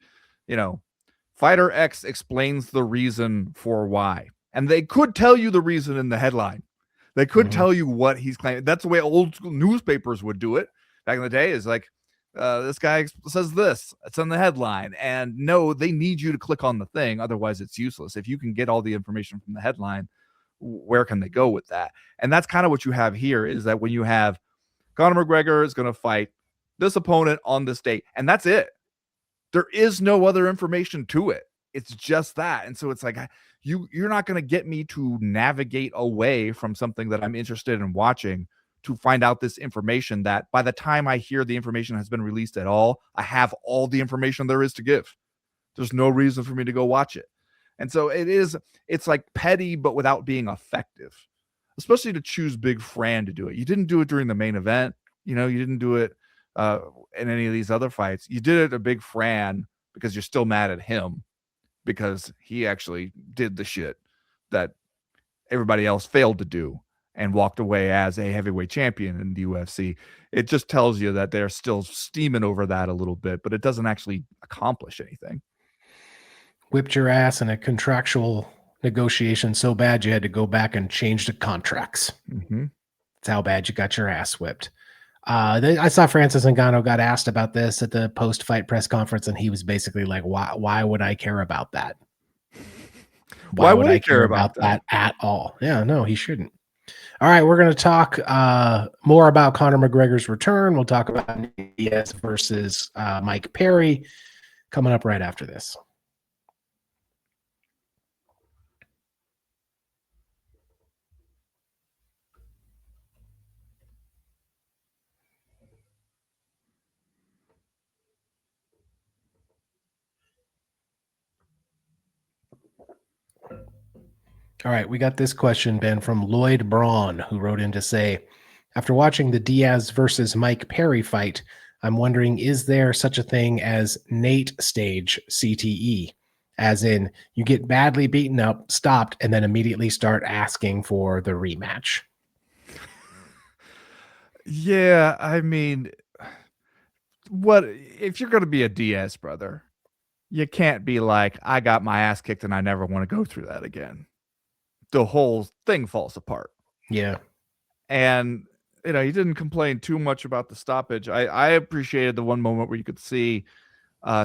fighter X explains the reason for why. And they could tell you the reason in the headline. They could tell you what he's claiming. That's the way old school newspapers would do it back in the day, is like, this guy says this, it's on the headline. And no, they need you to click on the thing. Otherwise, it's useless. If you can get all the information from the headline, where can they go with that? And that's kind of what you have here, is that when you have Conor McGregor is going to fight this opponent on this date, and that's it. There is no other information to it. It's just that. And so it's like, you're not going to get me to navigate away from something that I'm interested in watching to find out this information that by the time I hear the information has been released at all, I have all the information there is to give. There's no reason for me to go watch it. And so it's like petty, but without being effective, especially to choose Big Fran to do it. You didn't do it during the main event. You didn't do it in any of these other fights. You did it a Big Fran because you're still mad at him, because he actually did the shit that everybody else failed to do and walked away as a heavyweight champion in the UFC. It just tells you that they're still steaming over that a little bit, but it doesn't actually accomplish anything. whipped your ass in a contractual negotiation so bad you had to go back and change the contracts. Mm-hmm. That's how bad you got your ass whipped. I saw Francis Ngannou got asked about this at the post-fight press conference, and he was basically like, "Why would I care about that? Why would I he care about about that at all?" Yeah, no, he shouldn't. All right, we're going to talk more about Conor McGregor's return. We'll talk about Nate Diaz versus Mike Perry coming up right after this. All right, we got this question, Ben, from Lloyd Braun, who wrote in to say, after watching the Diaz versus Mike Perry fight, I'm wondering, is there such a thing as Nate stage CTE? As in, you get badly beaten up, stopped, and then immediately start asking for the rematch. Yeah, I mean, what if you're going to be a Diaz brother? You can't be like, I got my ass kicked and I never want to go through that again. The whole thing falls apart. Yeah. And you know, he didn't complain too much about the stoppage. I appreciated the one moment where you could see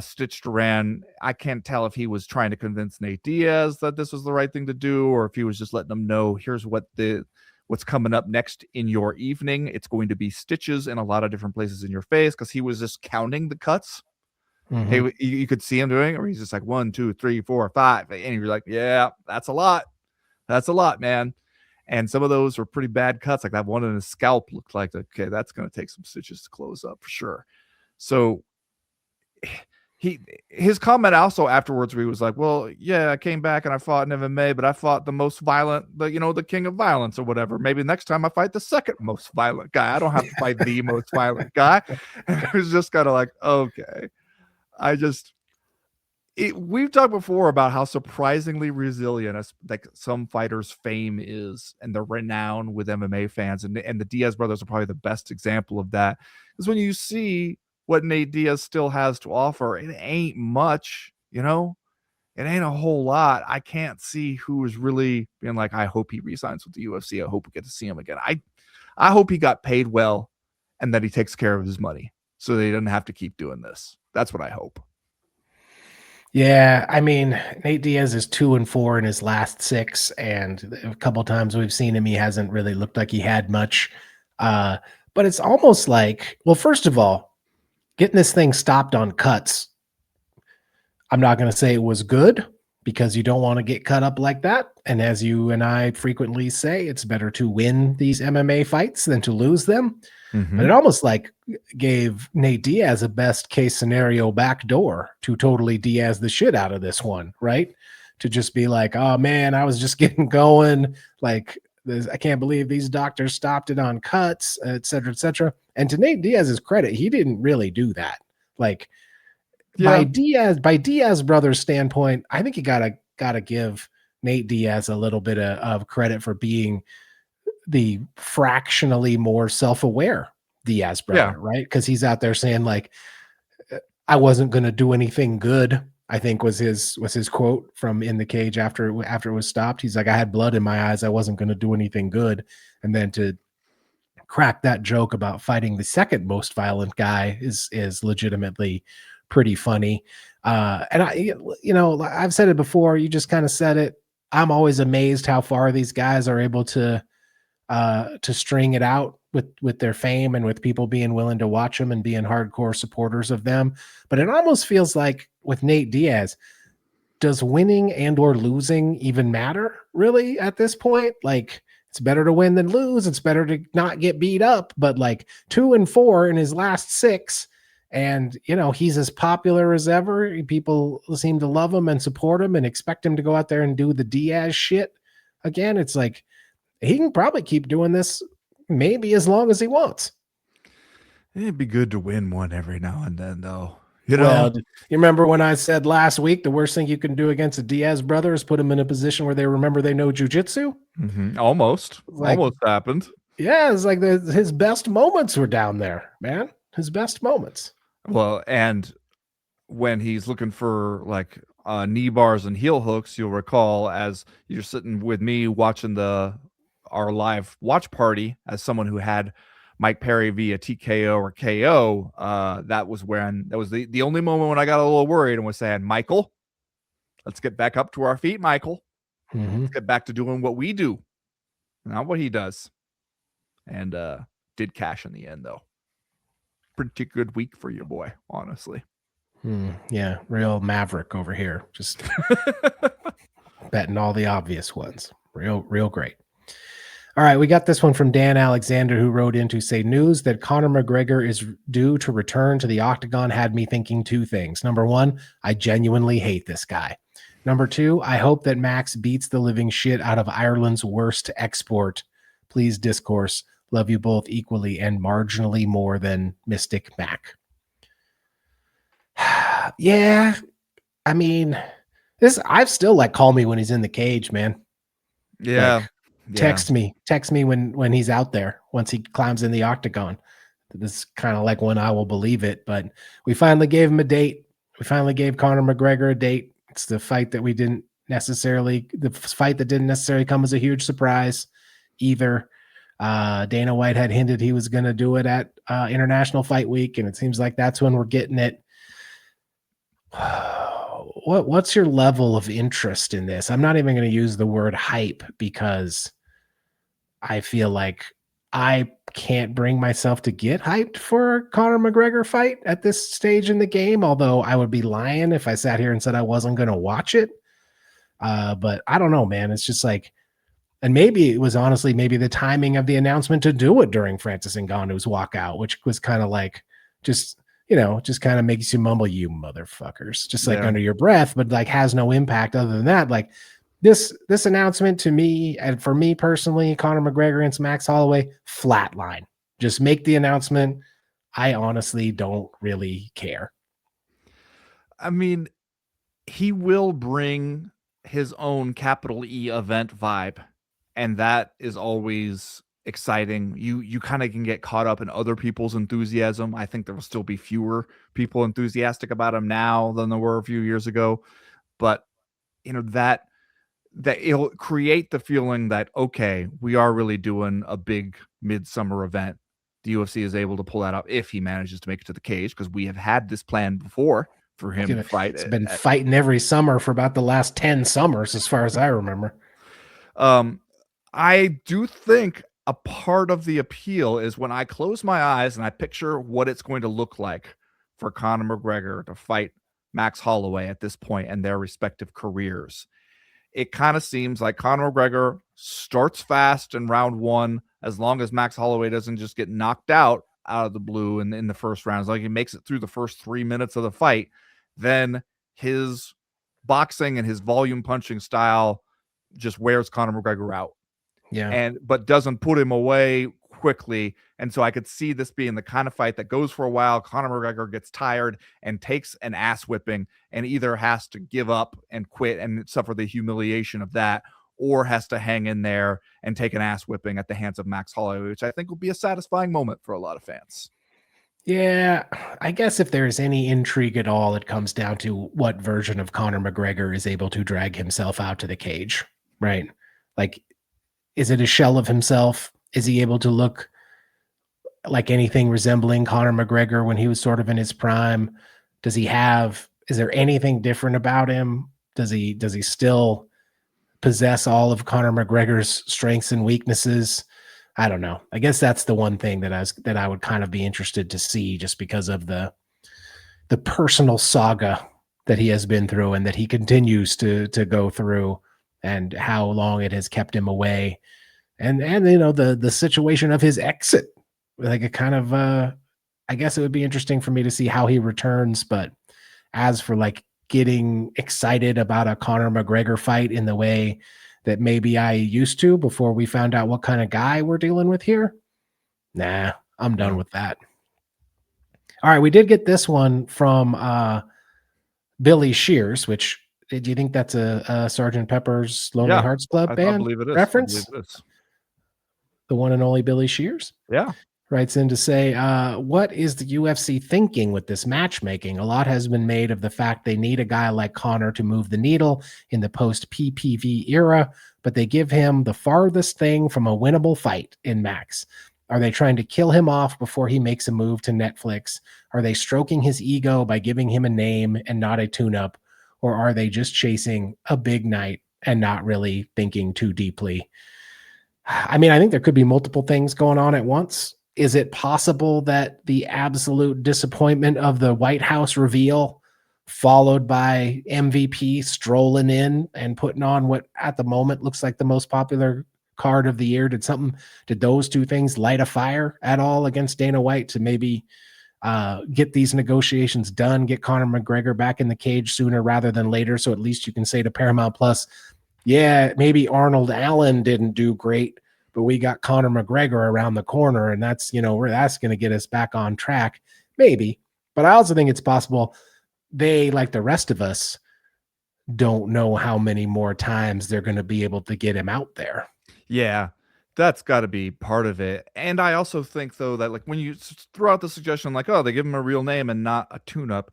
Stitch Duran. I can't tell if he was trying to convince Nate Diaz that this was the right thing to do, or if he was just letting them know, here's what's coming up next in your evening. It's going to be stitches in a lot of different places in your face, because he was just counting the cuts. Mm-hmm. Hey, you could see him doing it, or he's just like 1, 2, 3, 4, 5, and you're like, yeah, that's a lot. That's a lot, man. And some of those were pretty bad cuts. Like that one in his scalp looked like, okay, that's going to take some stitches to close up for sure. So his comment also afterwards, where he was like, well, yeah, I came back and I fought in MMA, but I fought the most violent, the king of violence or whatever. Maybe next time I fight the second most violent guy. I don't have to fight the most violent guy. And it was just kind of like, okay. We've talked before about how surprisingly resilient like some fighters' fame is, and the renown with MMA fans, and the Diaz brothers are probably the best example of that. Is when you see what Nate Diaz still has to offer, it ain't much, it ain't a whole lot. I can't see who is really being like, I hope he resigns with the UFC. I hope we get to see him again. I hope he got paid well, and that he takes care of his money so that he doesn't have to keep doing this. That's what I hope. Yeah, I mean, Nate Diaz is 2-4 in his last 6, and a couple times we've seen him, he hasn't really looked like he had much. But it's almost like, well, first of all, getting this thing stopped on cuts, I'm not going to say it was good, because you don't want to get cut up like that. And as you and I frequently say, it's better to win these MMA fights than to lose them. Mm-hmm. But it almost like gave Nate Diaz a best case scenario backdoor to totally Diaz the shit out of this one, right? To just be like, oh man, I was just getting going. Like, I can't believe these doctors stopped it on cuts, et cetera, et cetera. And to Nate Diaz's credit, he didn't really do that. Like, by Diaz brothers' standpoint, I think you gotta give Nate Diaz a little bit of credit for being the fractionally more self-aware Diaz brother, right? Because he's out there saying like, I wasn't going to do anything good, I think was his quote from In the Cage after it was stopped. He's like, I had blood in my eyes, I wasn't going to do anything good. And then to crack that joke about fighting the second most violent guy is legitimately pretty funny. And I've said it before, you just kind of said it. I'm always amazed how far these guys are able to string it out with their fame and with people being willing to watch them and being hardcore supporters of them. But it almost feels like with Nate Diaz, does winning and or losing even matter really at this point? Like, it's better to win than lose. It's better to not get beat up, but like 2-4 in his last 6. And, he's as popular as ever. People seem to love him and support him and expect him to go out there and do the Diaz shit again. It's like, he can probably keep doing this maybe as long as he wants. It'd be good to win one every now and then, though. Well, you remember when I said last week the worst thing you can do against a Diaz brother is put them in a position where they remember they know jiu-jitsu? Mm-hmm. Almost happened. Yeah, it's like his best moments were down there, man. His best moments. Well, and when he's looking for like knee bars and heel hooks, you'll recall, as you're sitting with me watching our live watch party, as someone who had Mike Perry via TKO or KO, that was the only moment when I got a little worried and was saying, Michael, let's get back up to our feet, Michael. Mm-hmm. Let's get back to doing what we do, not what he does. And did cash in the end, though. Pretty good week for your boy, honestly. Yeah, real maverick over here. Just betting all the obvious ones. Real great. All right, we got this one from Dan Alexander, who wrote in to say, news that Conor McGregor is due to return to the octagon had me thinking two things. Number one, I genuinely hate this guy. Number two, I hope that Max beats the living shit out of Ireland's worst export. Please discourse. Love you both equally and marginally more than Mystic Mac. Yeah, I mean, I've still like call me when he's in the cage, man. Yeah. Like, text me when he's out there, once he climbs in the octagon. This is kind of like when I will believe it, but we finally gave him a date. We finally gave Conor McGregor a date. It's the fight that didn't necessarily come as a huge surprise either. Dana White had hinted he was going to do it at International Fight Week, and it seems like that's when we're getting it. What's your level of interest in this? I'm not even going to use the word hype because I feel like I can't bring myself to get hyped for a Conor McGregor fight at this stage in the game, although I would be lying if I sat here and said I wasn't going to watch it. But I don't know, man. It's just like, and maybe it was honestly maybe the timing of the announcement to do it during Francis Ngannou's walkout, which was kind of like just kind of makes you mumble, you motherfuckers, just like under your breath, but like has no impact other than that. Like this announcement to me, and for me personally, Conor McGregor against Max Holloway, flatline. Just make the announcement. I honestly don't really care. I mean, he will bring his own capital E event vibe, and that is always exciting. You kind of can get caught up in other people's enthusiasm. I think there will still be fewer people enthusiastic about him now than there were a few years ago, but that it'll create the feeling that, okay, we are really doing a big midsummer event. The UFC is able to pull that up if he manages to make it to the cage, because we have had this plan before for him to fight. It's been fighting every summer for about the last 10 summers, as far as I remember. I do think a part of the appeal is when I close my eyes and I picture what it's going to look like for Conor McGregor to fight Max Holloway at this point in their respective careers. It kind of seems like Conor McGregor starts fast in round one, as long as Max Holloway doesn't just get knocked out of the blue in the first round. As long as he makes it through the first 3 minutes of the fight, then his boxing and his volume punching style just wears Conor McGregor out. Yeah. But doesn't put him away quickly. And so I could see this being the kind of fight that goes for a while. Conor McGregor gets tired and takes an ass whipping and either has to give up and quit and suffer the humiliation of that, or has to hang in there and take an ass whipping at the hands of Max Holloway, which I think will be a satisfying moment for a lot of fans. Yeah, I guess if there's any intrigue at all, it comes down to what version of Conor McGregor is able to drag himself out to the cage, right? Like, is it a shell of himself? Is he able to look like anything resembling Conor McGregor when he was sort of in his prime? Is there anything different about him? Does he still possess all of Conor McGregor's strengths and weaknesses? I don't know. I guess that's the one thing that I would kind of be interested to see, just because of the personal saga that he has been through and that he continues to go through, and how long it has kept him away, and the situation of his exit. Like, a kind of I guess it would be interesting for me to see how he returns. But as for like getting excited about a Conor McGregor fight in the way that maybe I used to before we found out what kind of guy we're dealing with here, nah, I'm done with that. All right, we did get this one from Billy Shears, which, do you think that's a Sgt. Pepper's Lonely Hearts Club band I believe it is. reference? I believe it is. The one and only Billy Shears? Yeah. writes in to say, what is the UFC thinking with this matchmaking? A lot has been made of the fact they need a guy like Conor to move the needle in the post PPV era, but they give him the farthest thing from a winnable fight in Max. Are they trying to kill him off before he makes a move to Netflix? Are they stroking his ego by giving him a name and not a tune-up? Or are they just chasing a big night and not really thinking too deeply? I mean, I think there could be multiple things going on at once. Is it possible that the absolute disappointment of the White House reveal, followed by MVP strolling in and putting on what at the moment looks like the most popular card of the year? Did those two things light a fire at all against Dana White to maybe get these negotiations done, get Conor McGregor back in the cage sooner rather than later? So at least you can say to Paramount Plus, yeah, maybe Arnold Allen didn't do great, but we got Conor McGregor around the corner, and that's going to get us back on track, maybe. But I also think it's possible they, like the rest of us, don't know how many more times they're going to be able to get him out there. Yeah, that's got to be part of it. And I also think though that like when you throw out the suggestion like, oh, they give him a real name and not a tune-up,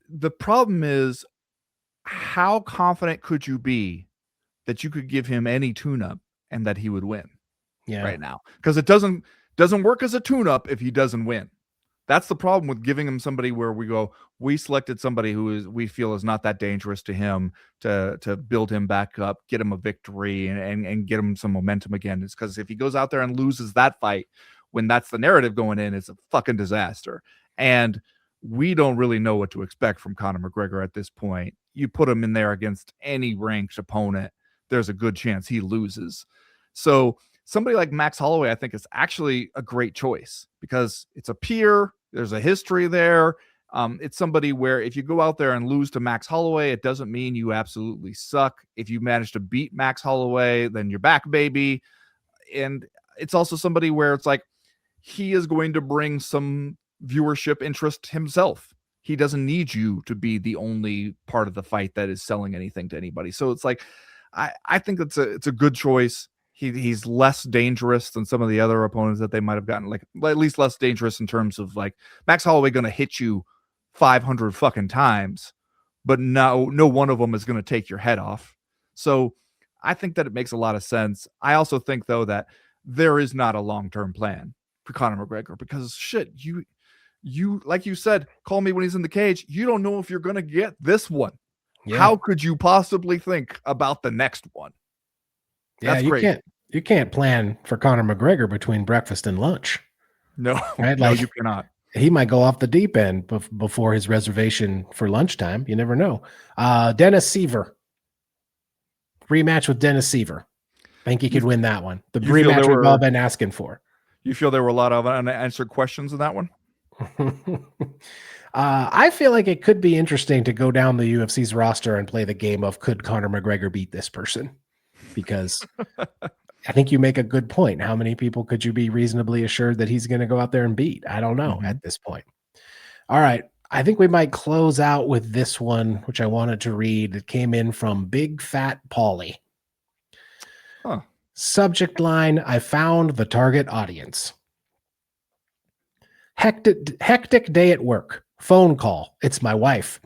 the problem is how confident could you be that you could give him any tune-up and that he would win right now? Because it doesn't work as a tune-up if he doesn't win. That's the problem with giving him somebody where we go, we selected somebody we feel is not that dangerous to him to build him back up, get him a victory and get him some momentum again. It's because if he goes out there and loses that fight, when that's the narrative going in, it's a fucking disaster. And we don't really know what to expect from Conor McGregor at this point. You put him in there against any ranked opponent, there's a good chance he loses. So somebody like Max Holloway, I think, is actually a great choice because it's a peer. There's a history there. It's somebody where if you go out there and lose to Max Holloway, it doesn't mean you absolutely suck. If you manage to beat Max Holloway, then you're back, baby. And it's also somebody where it's like he is going to bring some viewership interest himself. He doesn't need you to be the only part of the fight that is selling anything to anybody. So it's like I think it's a good choice. He's less dangerous than some of the other opponents that they might have gotten, like at least less dangerous in terms of like Max Holloway going to hit you 500 fucking times, but no one of them is going to take your head off. So I think that it makes a lot of sense. I also think though that there is not a long-term plan for Conor McGregor because shit, you like you said, call me when he's in the cage. You don't know if you're going to get this one. Yeah. How could you possibly think about the next one? That's you can't plan for Conor McGregor between breakfast and lunch. No, right? No, you cannot. He might go off the deep end before his reservation for lunchtime. You never know. Dennis Seaver. Rematch with Dennis Seaver. I think he could win that one. The rematch we've all been asking for. You feel there were a lot of unanswered questions in that one? I feel like it could be interesting to go down the UFC's roster and play the game of could Conor McGregor beat this person? Because I think you make a good point. How many people could you be reasonably assured that he's going to go out there and beat? I don't know at this point. All right. I think we might close out with this one, which I wanted to read. It came in from Big Fat Paulie. Huh. Subject line, I found the target audience. Hectic day at work. Phone call. It's my wife.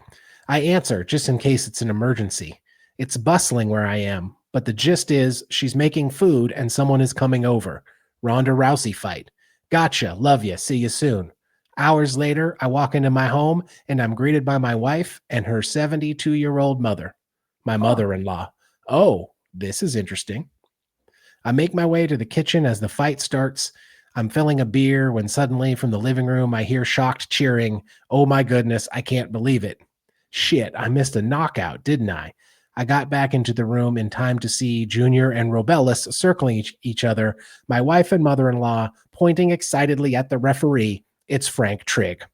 I answer just in case it's an emergency. It's bustling where I am, but the gist is she's making food and someone is coming over. Ronda Rousey fight. Gotcha. Love you. See you soon. Hours later, I walk into my home and I'm greeted by my wife and her 72-year-old mother, my mother-in-law. Oh, this is interesting. I make my way to the kitchen as the fight starts. I'm filling a beer when suddenly from the living room, I hear shocked cheering. Oh my goodness, I can't believe it. Shit, I missed a knockout, didn't I? I got back into the room in time to see Junior and Robellis circling each other, my wife and mother-in-law pointing excitedly at the referee. It's Frank Trigg.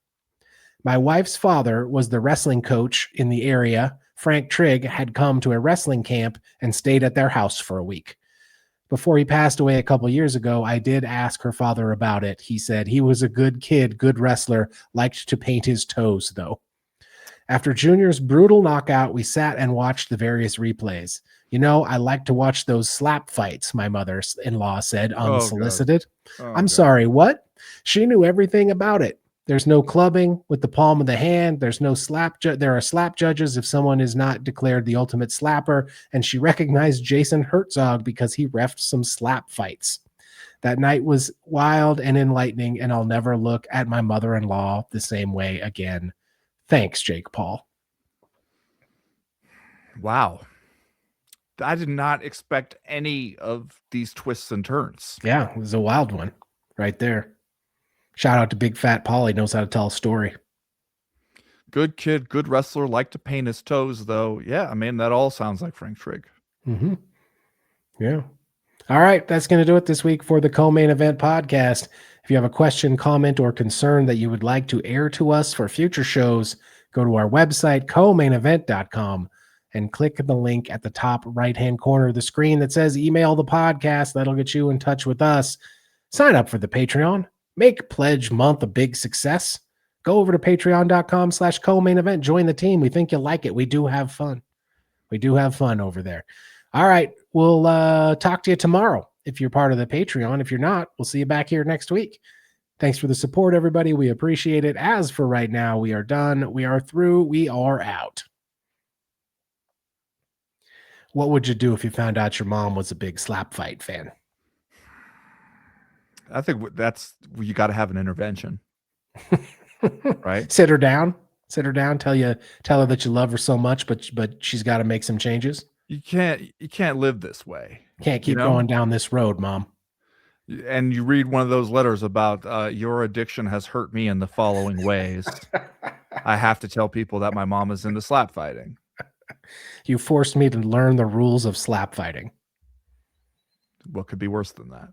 My wife's father was the wrestling coach in the area. Frank Trigg had come to a wrestling camp and stayed at their house for a week. Before he passed away a couple years ago, I did ask her father about it. He said he was a good kid, good wrestler, liked to paint his toes, though. After Junior's brutal knockout, we sat and watched the various replays. You know, I like to watch those slap fights, my mother-in-law said, Oh, God. unsolicited. Oh, I'm God. sorry, what? She knew everything about it. There's no clubbing with the palm of the hand. There's no slap. There are slap judges if someone is not declared the ultimate slapper, and she recognized Jason Herzog because he reffed some slap fights. That night was wild and enlightening, and I'll never look at my mother-in-law the same way again. Thanks, Jake Paul. Wow. I did not expect any of these twists and turns. Yeah, it was a wild one right there. Shout out to Big Fat Paul. He knows how to tell a story. Good kid, good wrestler, like to paint his toes, though. Yeah, I mean, that all sounds like Frank Trigg. Mm-hmm. Yeah. All right, that's going to do it this week for the Co-Main Event podcast. If you have a question, comment, or concern that you would like to air to us for future shows, go to our website, comainevent.com, and click the link at the top right-hand corner of the screen that says email the podcast. That'll get you in touch with us. Sign up for the Patreon. Make Pledge Month a big success. Go over to patreon.com/co-main-event. Join the team. We think you'll like it. We do have fun. We do have fun over there. All right. We'll talk to you tomorrow if you're part of the Patreon. If you're not, we'll see you back here next week. Thanks for the support, everybody. We appreciate it. As for right now, we are done. We are through. We are out. What would you do if you found out your mom was a big slap fight fan? I think that's you got to have an intervention, right? Sit her down. Sit her down. Tell her that you love her so much, but she's got to make some changes. You can't live this way. Can't keep going down this road, Mom. And you read one of those letters about your addiction has hurt me in the following ways. I have to tell people that my mom is into slap fighting. You forced me to learn the rules of slap fighting. What could be worse than that?